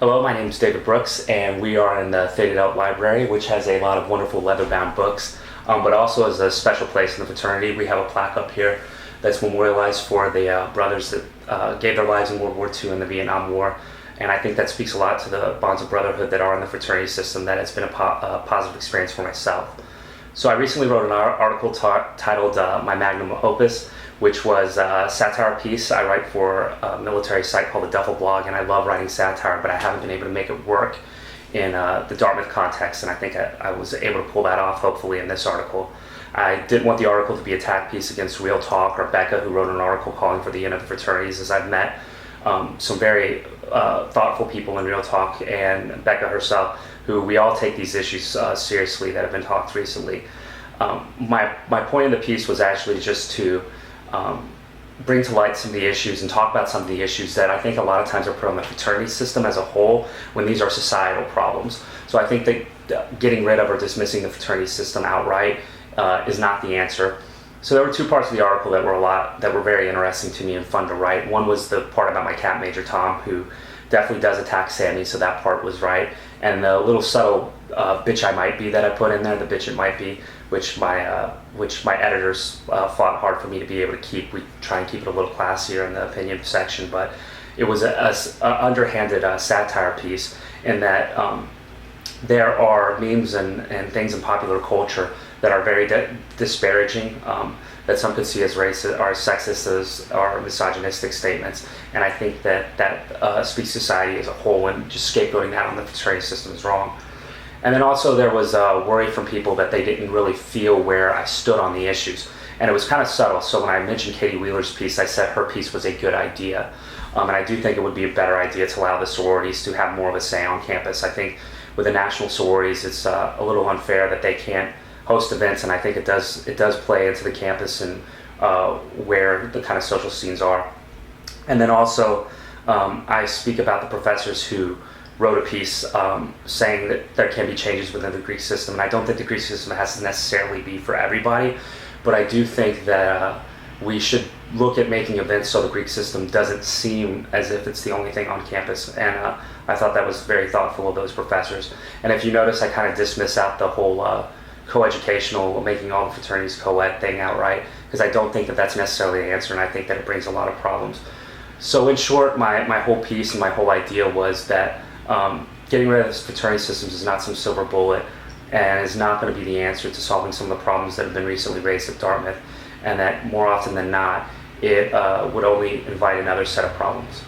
Hello, my name is David Brooks, and we are in the Faded Out Library, which has a lot of wonderful leather-bound books, but also as a special place in the fraternity. We have a plaque up here that's memorialized for the brothers that gave their lives in World War II and the Vietnam War, and I think that speaks a lot to the bonds of brotherhood that are in the fraternity system. That has been a positive experience for myself. So I recently wrote an article titled My Magnum Opus, which was a satire piece I write for a military site called the Duffel Blog, and I love writing satire, but I haven't been able to make it work in the Dartmouth context, and I think I was able to pull that off, hopefully, in this article. I didn't want the article to be a attack piece against Real Talk or Becca, who wrote an article calling for the end of the fraternities, as I've met some very thoughtful people in Real Talk, and Becca herself, who we all take these issues seriously that have been talked recently. My point in the piece was actually just to bring to light some of the issues and talk about some of the issues that I think a lot of times are put on the fraternity system as a whole when these are societal problems. So I think that getting rid of or dismissing the fraternity system outright is not the answer. So there were two parts of the article that were very interesting to me and fun to write. One was the part about my cat Major Tom, who definitely does attack Sammy, so that part was right. And the little subtle bitch I might be that I put in there, the bitch it might be, which my editors fought hard for me to be able to keep. We try and keep it a little classier in the opinion section, but it was a underhanded satire piece in that there are memes and things in popular culture that are very disparaging, that some could see as racist or sexist or misogynistic statements, and I think that speaks to society as a whole, and just scapegoating that on the fraternity system is wrong. And then also there was worry from people that they didn't really feel where I stood on the issues, and it was kind of subtle. So when I mentioned Katie Wheeler's piece, I said her piece was a good idea, and I do think it would be a better idea to allow the sororities to have more of a say on campus. I think with the national sororities, it's a little unfair that they can't host events, and I think it does play into the campus and where the kind of social scenes are. And then also I speak about the professors who wrote a piece saying that there can be changes within the Greek system, and I don't think the Greek system has to necessarily be for everybody, but I do think that we should look at making events so the Greek system doesn't seem as if it's the only thing on campus, and I thought that was very thoughtful of those professors. And if you notice, I kind of dismiss out the whole coeducational, making all the fraternities co-ed thing outright, because I don't think that that's necessarily the answer, and I think that it brings a lot of problems. So in short, my whole piece and my whole idea was that getting rid of this fraternity systems is not some silver bullet, and is not going to be the answer to solving some of the problems that have been recently raised at Dartmouth, and that more often than not, it would only invite another set of problems.